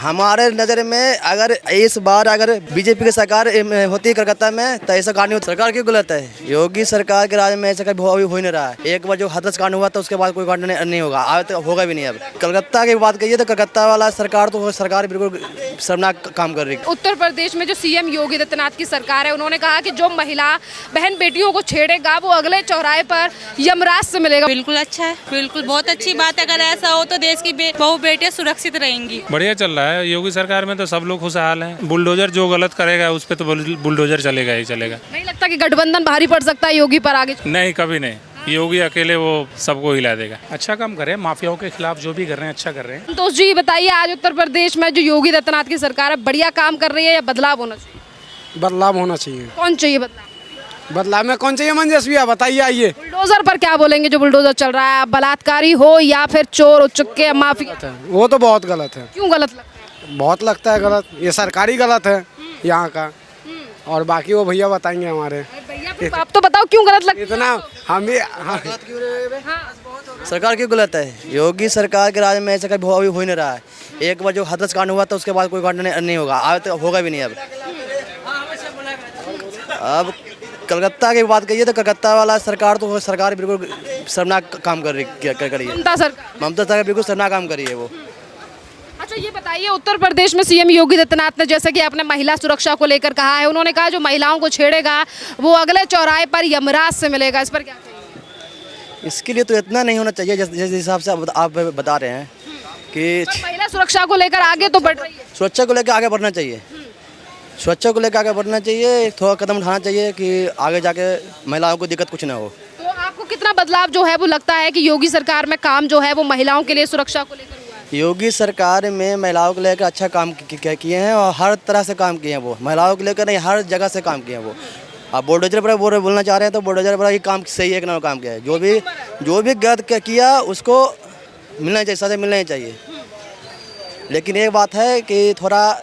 हमारे नज़र में अगर इस बार अगर बीजेपी की सरकार होती कलकत्ता में तो ऐसा कांड नहीं होता। सरकार क्यों गलत है? योगी सरकार के राज में ऐसा कभी हो ही नहीं रहा है। एक बार जो हाथरस कांड हुआ तो उसके बाद कोई कांड नहीं होगा, आज तक होगा भी नहीं। अब कलकत्ता की बात कहिए तो कलकत्ता वाला सरकार बिल्कुल शर्मनाक काम कर रही है। उत्तर प्रदेश में जो सीएम योगी आदित्यनाथ की सरकार है, उन्होंने कहा कि जो महिला बहन बेटियों को छेड़ेगा वो अगले चौराहे पर यमराज से मिलेगा। बिल्कुल अच्छा है, बिल्कुल बहुत अच्छी बात है। अगर ऐसा हो तो देश की बहू बेटियां सुरक्षित रहेंगी। बढ़िया चल रहा है। योगी सरकार में तो सब लोग खुशहाल हैं। बुलडोजर जो गलत करेगा उस पर तो बुलडोजर चलेगा ही चलेगा। नहीं लगता कि गठबंधन भारी पड़ सकता है योगी पर आगे? नहीं, कभी नहीं। योगी अकेले वो सबको हिला देगा। अच्छा काम कर रहे हैं, माफियाओं के खिलाफ जो भी कर रहे हैं अच्छा कर रहे हैं। तो जी बताइए, आज उत्तर प्रदेश में जो योगी आदित्यनाथ की सरकार है बढ़िया काम कर रही है या बदलाव होना चाहिए? बदलाव होना चाहिए। कौन चाहिए बदलाव? बदलाव में कौन चाहिए मंजस्वी? बताइए। आइए, बुलडोजर पर क्या बोलेंगे? जो बुलडोजर चल रहा है, बलात्कारी हो या फिर चोर उचक्के या माफिया? वो तो बहुत गलत है। क्यों गलत लगता है? बहुत लगता है गलत। ये सरकारी गलत है यहाँ का, और बाकी वो भैया बताएंगे हमारे। भैया फिर आप तो बताओ क्यों गलत लगता है? इतना हम भी सरकार क्यों गलत है? योगी सरकार के राज में ऐसा कभी हो ही नहीं रहा है। एक बार जो हाथरस कांड हुआ तो उसके बाद कोई कांड नहीं होगा, आज तक होगा भी नहीं। अब कलकत्ता की बात कहिए तो कलकत्ता वाला सरकार बिल्कुल शर्मनाक काम कर रही है। ममता सरकार बिल्कुल शर्मनाक काम कर रही है वो। अच्छा ये बताइए, उत्तर प्रदेश में सीएम योगी आदित्यनाथ ने जैसे कि आपने महिला सुरक्षा को लेकर कहा है, उन्होंने कहा जो महिलाओं को छेड़ेगा वो अगले चौराहे पर यमराज से मिलेगा। इस पर क्या कहेंगे? इसके लिए तो इतना नहीं होना चाहिए जिस हिसाब से आप बता रहे हैं कि महिला सुरक्षा को लेकर आगे तो बढ़ रही है। सुरक्षा को लेकर आगे बढ़ना चाहिए। सुरक्षा को लेकर आगे बढ़ना चाहिए, थोड़ा कदम उठाना चाहिए कि आगे जाके महिलाओं को दिक्कत कुछ ना हो। तो आपको कितना बदलाव जो है वो लगता है कि योगी सरकार में काम जो है वो महिलाओं के लिए सुरक्षा को लेकर हुआ है? योगी सरकार में महिलाओं को लेकर अच्छा काम किए हैं और हर तरह से काम किए हैं। वो महिलाओं को लेकर नहीं, हर जगह से काम किए हैं वो। आप बुलडोजर पर बोलना चाह रहे हैं तो बुलडोजर पर ही काम सही है, काम किया है। जो भी गलत किया उसको मिलना चाहिए, सजा मिलना ही चाहिए। लेकिन एक बात है कि थोड़ा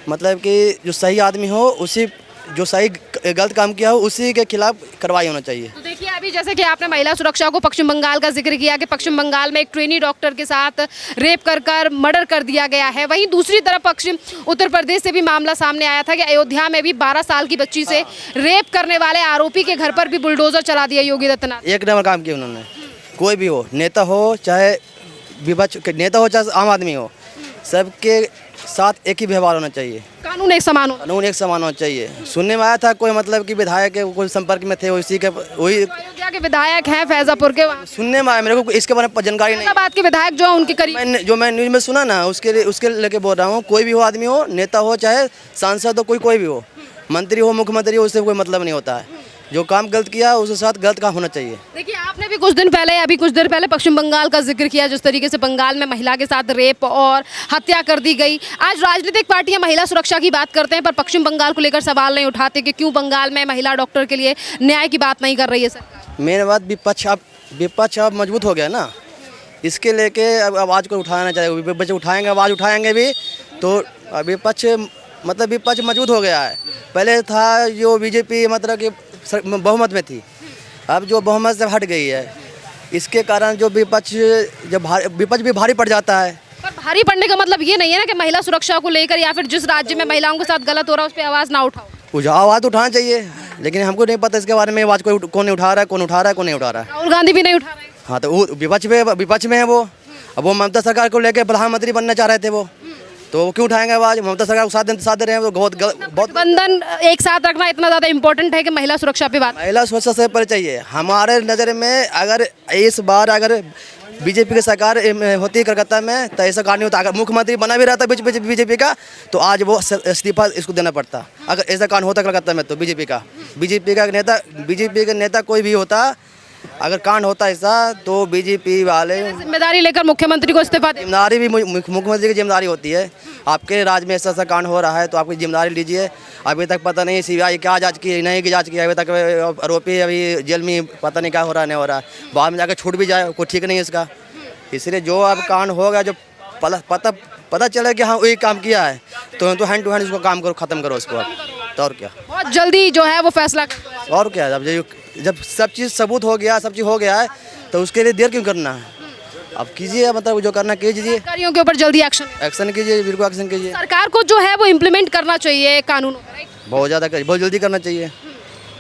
मतलब कि जो सही आदमी हो, उसी जो सही गलत काम किया हो उसी के खिलाफ कार्रवाई होना चाहिए। तो देखिए, अभी जैसे कि आपने महिला सुरक्षा को पश्चिम बंगाल का जिक्र किया कि पश्चिम बंगाल में एक ट्रेनी डॉक्टर के साथ रेप कर मर्डर कर दिया गया है। वहीं दूसरी तरफ पश्चिम उत्तर प्रदेश से भी मामला सामने आया था कि अयोध्या में भी 12 साल की बच्ची से रेप करने वाले आरोपी के घर पर भी बुलडोजर चला दिया योगी आदित्यनाथ। एक नंबर काम किया उन्होंने। कोई भी हो, नेता हो चाहे विपक्ष नेता हो चाहे आम आदमी हो, सबके साथ एक ही व्यवहार होना चाहिए। कानून एक समान होना चाहिए। सुनने में आया था कोई मतलब कि विधायक के कोई संपर्क में थे, उसी के वही अयोध्या के विधायक हैं फैजापुर के। सुनने में आया, मेरे को इसके बारे में जानकारी नहीं। बात के विधायक जो उनके करीब जो मैं न्यूज़ में सुना ना, उसके लेके बोल रहा हूँ। कोई भी हो, आदमी हो, नेता हो चाहे सांसद हो, कोई भी हो, मंत्री हो, मुख्यमंत्री हो, उससे कोई मतलब नहीं होता है। जो काम गलत किया उसके साथ गलत काम होना चाहिए। देखिए, आपने भी कुछ दिन पहले पश्चिम बंगाल का जिक्र किया, जिस तरीके से बंगाल में महिला के साथ रेप और हत्या कर दी गई। आज राजनीतिक पार्टियां महिला सुरक्षा की बात करते हैं पर पश्चिम बंगाल को लेकर सवाल नहीं उठाते कि क्यों बंगाल में महिला डॉक्टर के लिए न्याय की बात नहीं कर रही है सरकार। मेन बात विपक्ष अब मजबूत हो गया ना, इसके लेके अब आवाज़ को उठाना चाहिए। विपक्ष उठाएंगे, आवाज़ उठाएंगे भी तो विपक्ष मजबूत हो गया है। पहले था जो बीजेपी मतलब कि बहुमत में थी, अब जो बहुमत से हट गई है, इसके कारण जो विपक्ष भी भारी पड़ जाता है। पर भारी पड़ने का मतलब ये नहीं है ना कि महिला सुरक्षा को लेकर या फिर जिस राज्य में महिलाओं के साथ गलत हो रहा है उस पर आवाज़ ना उठाओ। आवाज़ उठाना चाहिए, लेकिन हमको नहीं पता इसके बारे में आवाज़ कौन नहीं उठा रहा है, कौन नहीं उठा रहा है। राहुल गांधी भी नहीं उठा रहे। हाँ, तो वो विपक्ष में है वो। अब वो ममता सरकार को लेकर प्रधानमंत्री बनना चाह रहे थे वो, तो क्यों उठाएंगे आवाज़? ममता सरकार को साथ दे रहे हैं तो बहुत बंधन एक साथ रखना इतना ज़्यादा इम्पोर्टेंट है कि महिला सुरक्षा पे बात। महिला सुरक्षा से पहले चाहिए। हमारे नज़र में अगर इस बार अगर बीजेपी की सरकार होती कलकत्ता में तो ऐसा कांड नहीं होता। अगर मुख्यमंत्री बना भी रहता बीजेपी का तो आज वो इस्तीफा इसको देना पड़ता। अगर ऐसा कांड होता कलकत्ता में तो बीजेपी का नेता कोई भी होता, अगर कांड होता ऐसा तो बीजेपी वाले जिम्मेदारी लेकर मुख्यमंत्री को इस्तीफा दे। जिम्मेदारी भी मुख्यमंत्री की जिम्मेदारी होती है। आपके राज्य में ऐसा कांड हो रहा है तो आपकी जिम्मेदारी लीजिए। अभी तक पता नहीं सीबीआई क्या जांच की, नहीं की जांच की, अभी तक आरोपी अभी जेल में, पता नहीं क्या हो रहा नहीं हो रहा। बाद में जाकर छूट भी जाए, कोई ठीक नहीं है इसका। इसलिए जो अब कांड होगा, जो पता चले कि हाँ वही काम किया है तो हैंड टू हैंड इसको काम करो, ख़त्म करो उसको। तो और क्या, बहुत जल्दी जो है वो फैसला। और क्या, जब सब चीज़ सबूत हो गया, सब चीज़ हो गया है तो उसके लिए देर क्यों करना है? अब कीजिए, मतलब जो करना कीजिए, अधिकारियों के ऊपर जल्दी एक्शन। एक्शन कीजिए, बिल्कुल एक्शन कीजिए। सरकार को जो है वो इम्प्लीमेंट करना चाहिए कानूनों में, राइट? बहुत ज़्यादा बहुत जल्दी करना चाहिए,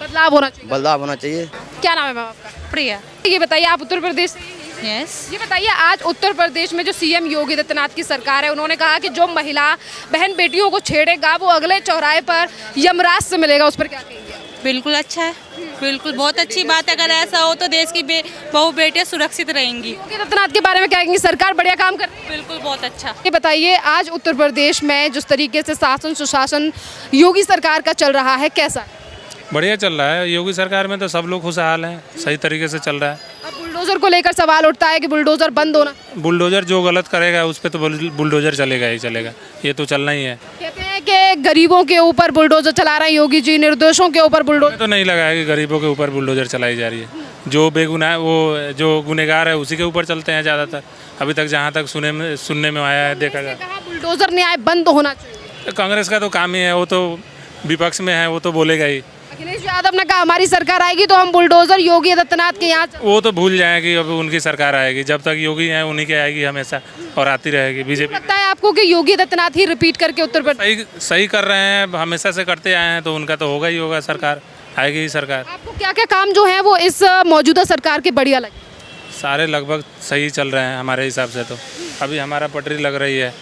बदलाव होना चाहिए। बदलाव होना चाहिए। क्या नाम है मैम आपका? प्रिया। ये बताइए, आप उत्तर प्रदेश से हैं? यस। ये बताइए, आज उत्तर प्रदेश में जो सीएम योगी आदित्यनाथ की सरकार है, उन्होंने कहा कि जो महिला बहन बेटियों को छेड़ेगा वो अगले चौराहे पर यमराज से मिलेगा, उस पर क्या कहेंगे? बिल्कुल अच्छा है, बिल्कुल बहुत अच्छी बात है। अगर ऐसा हो तो देश की बहू बेटियां सुरक्षित रहेंगी। योगी आदित्यनाथ के बारे में क्या कहेंगे? सरकार बढ़िया काम कर रही है। बिल्कुल बहुत अच्छा। ये बताइए, आज उत्तर प्रदेश में जिस तरीके से शासन सुशासन योगी सरकार का चल रहा है, कैसा है? बढ़िया चल रहा है। योगी सरकार में तो सब लोग खुशहाल हैं, सही तरीके से चल रहा है। अब बुलडोजर को लेकर सवाल उठता है कि बुलडोजर बंद होना। बुलडोजर जो गलत करेगा उस पर तो बुलडोजर चलेगा ही चलेगा, ये तो चलना ही है। कहते हैं कि गरीबों के ऊपर बुलडोजर चला रहे हैं योगी जी, निर्दोषों के ऊपर बुलडोजर। हमें तो नहीं लगा है कि गरीबों के ऊपर बुलडोजर चलाई जा रही है। जो बेगुनाह, वो जो गुनहगार है उसी के ऊपर चलते हैं ज़्यादातर। अभी तक जहाँ तक सुनने में आया है, देखा जाए, कहा बुलडोजर न्याय बंद होना चाहिए। कांग्रेस का तो काम ही है, वो तो विपक्ष में है, वो तो बोलेगा ही। अखिलेश यादव ने कहा हमारी सरकार आएगी तो हम बुलडोजर योगी आदित्यनाथ के यहाँ। वो तो भूल जाएगी, अब उनकी सरकार आएगी। जब तक योगी है उन्हीं की आएगी हमेशा, और आती रहेगी बीजेपी। लगता है आपको कि योगी आदित्यनाथ ही रिपीट करके उत्तर प्रदेश सही कर रहे हैं, हमेशा से करते आए हैं, तो उनका तो होगा ही होगा, सरकार आएगी ही सरकार। आपको क्या क्या काम जो है वो इस मौजूदा सरकार के बढ़िया लगे? सारे लगभग सही चल रहे हैं हमारे हिसाब से। तो अभी हमारा पटरी लग रही है,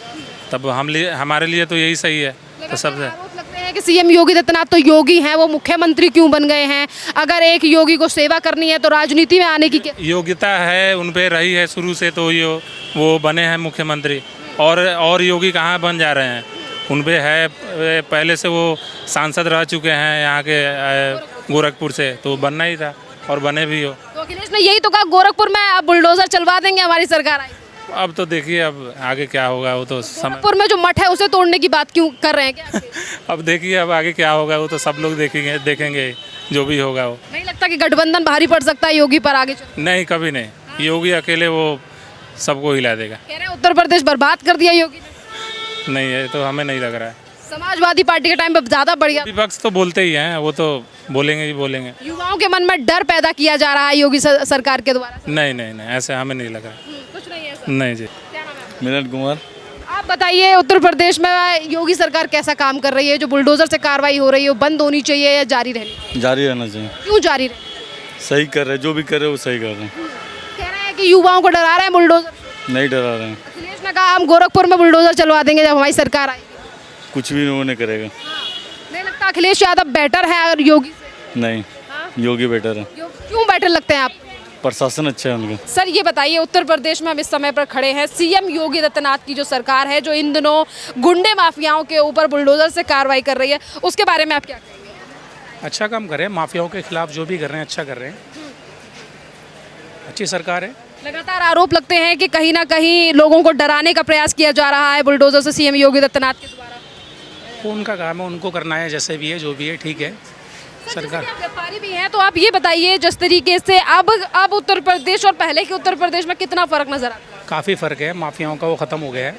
तब हमारे लिए तो यही सही है। तो सबसे आरोप लगते हैं कि सीएम योगी आदित्यनाथ तो योगी हैं, वो मुख्यमंत्री क्यों बन गए हैं? अगर एक योगी को सेवा करनी है तो राजनीति में आने की क्या योग्यता है, उन पे रही है शुरू से, तो वो बने हैं मुख्यमंत्री। और योगी कहाँ बन जा रहे हैं? उन पे है, पहले से वो सांसद रह चुके हैं यहाँ के गोरखपुर से, तो बनना ही था और बने भी हो। तो अखिलेश ने यही तो कहा गोरखपुर में अब बुलडोजर चलवा देंगे, हमारी सरकार आएगी। अब तो देखिए, अब आगे क्या होगा वो तो समय। गोरखपुर में जो मठ है उसे तोड़ने की बात क्यों कर रहे हैं क्या? अब देखिए, अब आगे क्या होगा वो तो सब लोग देखेंगे जो भी होगा वो। नहीं लगता कि गठबंधन भारी पड़ सकता है योगी पर आगे चल? नहीं, कभी नहीं। योगी अकेले वो सबको हिला देगा। कह रहे हैं उत्तर प्रदेश बर्बाद कर दिया योगी ने। नहीं, ये तो हमें नहीं लग रहा है। समाजवादी पार्टी के टाइम पे ज्यादा बढ़िया। विपक्ष तो बोलते ही हैं, वो तो बोलेंगे ही बोलेंगे। युवाओं के मन में डर पैदा किया जा रहा है योगी सरकार के द्वारा। नहीं, ऐसे हमें नहीं लग रहा। कुछ नहीं है। नहीं जी। क्या नाम है? मिलन कुमार। आप बताइए, उत्तर प्रदेश में योगी सरकार कैसा काम कर रही है? जो बुलडोजर से कार्रवाई हो रही है वो बंद होनी चाहिए या जारी रहनी चाहिए? जारी रहना चाहिए। क्यों जारी रहनी? सही कर रहे, जो भी कर रहे वो सही कर रहे हैं। कह रहे हैं कि युवाओं को डरा रहे हैं बुलडोजर। नहीं डरा रहे हैं, अखिलेश ने कहा हम गोरखपुर में बुलडोजर चलवा देंगे जब हमारी सरकार आएगी। कुछ भी वो नहीं करेगा। नहीं लगता अखिलेश यादव बेटर है और योगी से? नहीं, योगी बेटर है। क्यों बेटर लगते हैं आप? प्रशासन अच्छा है उनका। सर ये बताइए, उत्तर प्रदेश में हम इस समय पर खड़े हैं, सीएम योगी आदित्यनाथ की जो सरकार है, जो इन दिनों गुंडे माफियाओं के ऊपर बुलडोजर से कार्रवाई कर रही है, उसके बारे में आप क्या कहेंगे? अच्छा काम कर रहे हैं, माफियाओं के खिलाफ जो भी कर रहे हैं अच्छा कर रहे हैं। अच्छी सरकार है। लगातार आरोप लगते हैं कि कहीं ना कहीं लोगों को डराने का प्रयास किया जा रहा है बुलडोजर से सीएम योगी आदित्यनाथ के द्वारा। वो उनका काम है, उनको करना है, जैसे भी है जो भी है ठीक है। सरकार आप व्यापारी भी हैं, तो आप ये बताइए, जिस तरीके से अब उत्तर प्रदेश और पहले के उत्तर प्रदेश में कितना फर्क नजर आता है? काफ़ी फ़र्क है, माफियाओं का वो ख़त्म हो गया है।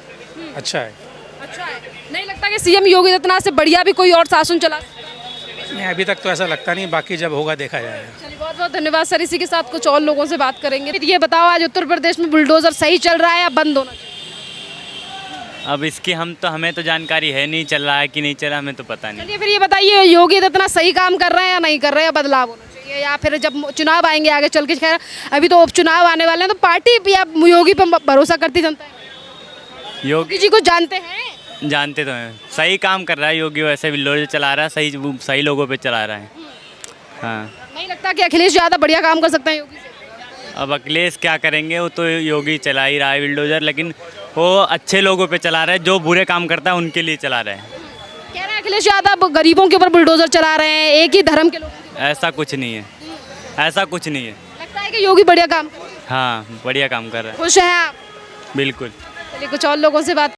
अच्छा है। अच्छा है। नहीं लगता कि सीएम योगी आदित्यनाथ से बढ़िया भी कोई और शासन चला? नहीं, अभी तक तो ऐसा लगता नहीं, बाकी जब होगा देखा जाएगा। चलिए, बहुत बहुत धन्यवाद सर। इसी के साथ कुछ और लोगों से बात करेंगे। ये बताओ, आज उत्तर प्रदेश में बुलडोजर सही चल रहा है या बंद होना चाहिए? अब इसकी हमें तो जानकारी है नहीं, चल रहा है कि नहीं चल रहा हमें तो पता नहीं। चलिए फिर ये बताइए, योगी आदित्यनाथ सही काम कर रहे हैं या नहीं कर रहे हैं? बदलाव होना चाहिए या फिर जब चुनाव आएंगे आगे चल के? खैर अभी तो उपचुनाव आने वाले हैं, तो पार्टी भी आप योगी पर भरोसा करती जनता है? योगी जी को जानते हैं? जानते तो हैं, सही काम कर रहा है योगी, वैसे भी लोग चला रहा है, सही लोगों पे चला रहा है। हाँ, नहीं लगता कि अखिलेश यादव बढ़िया काम कर सकते हैं योगी से? अब अखिलेश क्या करेंगे, वो तो योगी चला ही रहा है बिल्डोजर, लेकिन वो अच्छे लोगों पे चला रहा है, जो बुरे काम करता है उनके लिए चला रहा है। कह रहे हैं अखिलेश यादव गरीबों के ऊपर बुलडोजर चला रहे हैं, एक ही धर्म के लोग। ऐसा कुछ नहीं है, ऐसा कुछ नहीं है। लगता है कि योगी बढ़िया काम कर रहे हैं। हाँ, बढ़िया काम कर रहा है, खुश हैं आप? बिल्कुल। चलिए कुछ और लोगों से बात